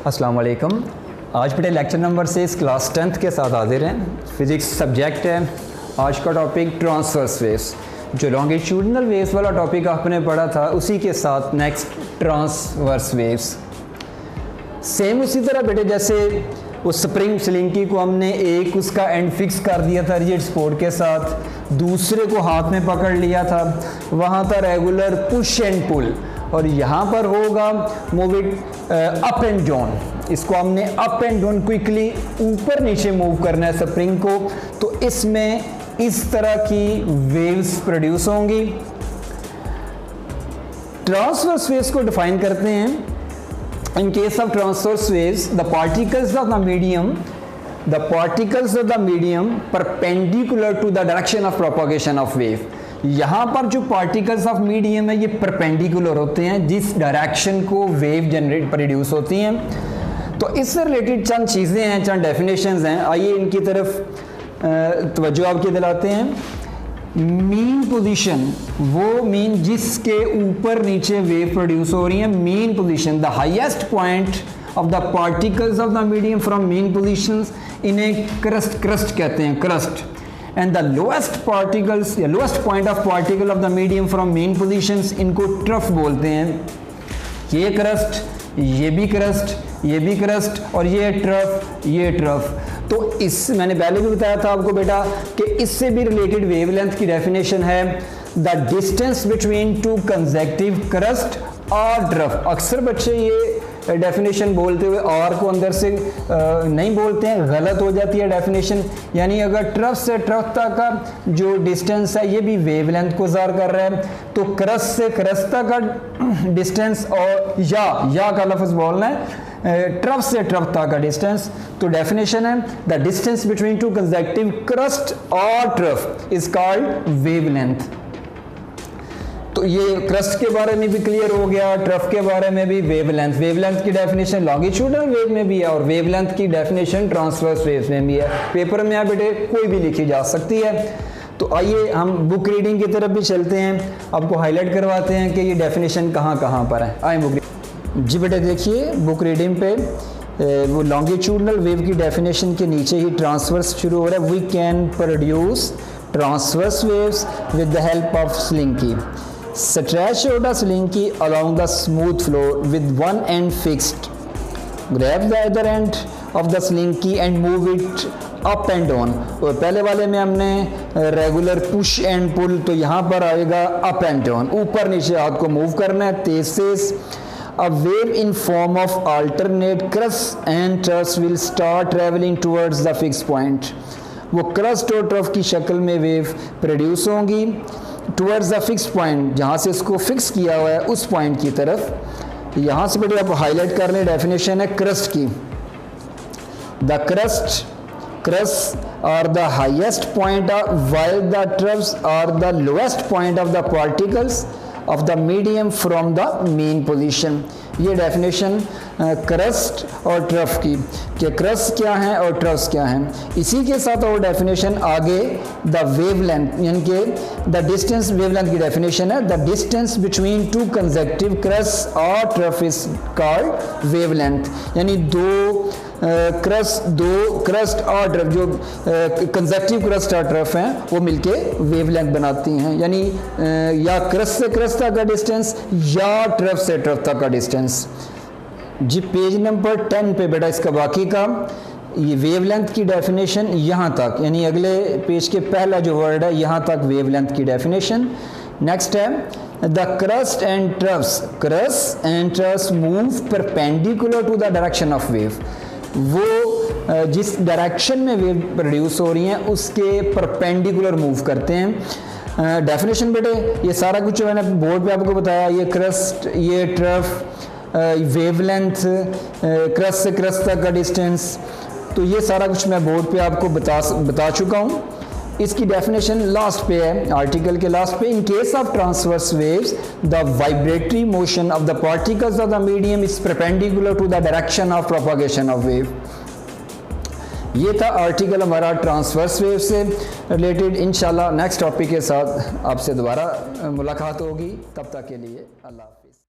अस्सलाम वालेकुम। आज बेटे लेक्चर नंबर 6 क्लास 10th के साथ हाजिर हैं। फिज़िक्स सब्जेक्ट है। आज का टॉपिक ट्रांसवर्स वेव्स। जो लॉन्गिट्यूडनल वेव्स वाला टॉपिक आपने पढ़ा था उसी के साथ नेक्स्ट ट्रांसवर्स वेव्स। सेम उसी तरह बेटे जैसे उस स्प्रिंग स्लिंकी को हमने एक उसका एंड फिक्स कर दिया था रिजिड सपोर्ट के साथ, दूसरे को हाथ में पकड़ लिया था, वहाँ था रेगुलर पुश एंड पुल, और यहाँ पर होगा move it up and down. इसको हमने अप एंड डाउन क्विकली ऊपर नीचे मूव करना है स्प्रिंग को, तो इसमें इस तरह की वेव्स प्रोड्यूस होंगी। ट्रांसवर्स वेव्स को डिफाइन करते हैं। In case of transverse waves, the particles of the medium perpendicular to the direction of propagation of wave। यहाँ पर जो पार्टिकल्स ऑफ मीडियम है ये परपेंडिकुलर होते हैं जिस डायरेक्शन को वेव जनरेट प्रोड्यूस होती हैं। तो इससे रिलेटेड चंद चीज़ें हैं, चंद डेफिनेशंस हैं। आइए इनकी तरफ तवज्जो आपकी दिलाते हैं। मीन पोजीशन, वो मीन जिसके ऊपर नीचे वेव प्रोड्यूस हो रही है। Mean position, the highest point of the particles of the medium from mean positions, इन्हें क्रस्ट कहते हैं, crust. And the lowest particles या lowest point of particle of the medium from mean positions, इनको trough बोलते हैं। ये crust, ये भी क्रस्ट, ये भी क्रस्ट, और ये ट्रफ, ये ट्रफ। तो इस मैंने पहले भी बताया था आपको बेटा कि इससे भी रिलेटेड वेवलेंथ की डेफिनेशन है the distance between two consecutive crust और ट्रफ। अक्सर बच्चे ये डेफिनेशन बोलते हुए और को अंदर से नहीं बोलते हैं, गलत हो जाती है डेफिनेशन। यानी अगर ट्रफ से ट्रफ तक का जो डिस्टेंस है ये भी वेवलेंथ को ज़ाहिर कर रहा है, तो क्रस्ट से क्रस्ट तक का डिस्टेंस और या का लफ्ज़ बोलना है, ट्रफ से ट्रफ तक का डिस्टेंस। तो डेफिनेशन है the distance between two consecutive crust और ट्रफ इज कॉल्ड वेवलेंथ। तो ये क्रस्ट के बारे में भी क्लियर हो गया, ट्रफ के बारे में भी वेवलेंथ। वेवलेंथ की डेफिनेशन लॉन्गिट्यूडनल वेव में भी है और वेवलेंथ की डेफिनेशन ट्रांसवर्स वेव्स में भी है। पेपर में बेटे कोई भी लिखी जा सकती है। तो आइए हम बुक रीडिंग की तरफ भी चलते हैं, आपको हाईलाइट करवाते हैं कि ये डेफिनेशन कहाँ पर है। आए बुक जी बेटे, देखिए बुक रीडिंग पे वो लॉन्गिट्यूडनल वेव की डेफिनेशन के नीचे ही ट्रांसवर्स शुरू हो रहा है। We can produce transverse waves with the help of slinky. Stretch out a slinky along the smooth floor with one end fixed. Grab the other end of the slinky and move it up and down। और पहले वाले में हमने regular push and pull, तो यहाँ पर आएगा up and down, ऊपर नीचे हाथ को मूव करना है तेज से। A wave in form of alternate crust and troughs will start traveling towards the fixed point। वो क्रस्ट और ट्रफ की शक्ल में वेव प्रोड्यूस होंगी टुवर्ड्स द फिक्स पॉइंट, जहाँ से इसको फिक्स किया हुआ है उस पॉइंट की तरफ। यहाँ से बेटे आप हाईलाइट कर लें, डेफिनेशन है क्रस्ट की। The crest are the highest point while the troughs are the lowest point of the particles of the medium from the mean position। ये डेफिनेशन क्रस्ट और ट्रफ की, कि क्रस्ट क्या है और ट्रफ्स क्या हैं। इसी के साथ और डेफिनेशन आगे द वेवलेंथ, यानी कि द डिस्टेंस, वेवलेंथ की डेफिनेशन है the distance between two consecutive crust और ट्रफ इज कॉल्ड वेवलेंथ। यानी दो क्रस्ट और ट्रफ, जो कंसेक्टिव क्रस्ट और ट्रफ हैं वो मिलके वेवलेंथ बनाती हैं। यानी या क्रस्ट से क्रस्ट तक का डिस्टेंस या ट्रफ से ट्रफ तक का डिस्टेंस। जी पेज नंबर 10 पे बेटा इसका बाकी का ये वेवलेंथ की डेफिनेशन यहाँ तक, यानी अगले पेज के पहला जो वर्ड है यहाँ तक वेवलेंथ की डेफिनेशन। नेक्स्ट है the crest and troughs move perpendicular to the direction of wave. वो जिस डायरेक्शन में वेव प्रोड्यूस हो रही हैं उसके परपेंडिकुलर मूव करते हैं। डेफिनेशन बेटे ये सारा कुछ मैंने बोर्ड पे आपको बताया, ये क्रस्ट, ये ट्रफ, वेवलेंथ, क्रस्ट से क्रस्ट तक का डिस्टेंस, तो ये सारा कुछ मैं बोर्ड पे आपको बता चुका हूँ। इसकी डेफिनेशन लास्ट पे है, आर्टिकल के लास्ट पे। In case of transverse waves the vibratory motion of the particles of the medium is perpendicular to the direction of propagation of wave. ये था आर्टिकल हमारा ट्रांसवर्स वेव से रिलेटेड। इंशाल्लाह next topic के साथ आपसे दोबारा मुलाकात होगी, तब तक के लिए अल्लाह।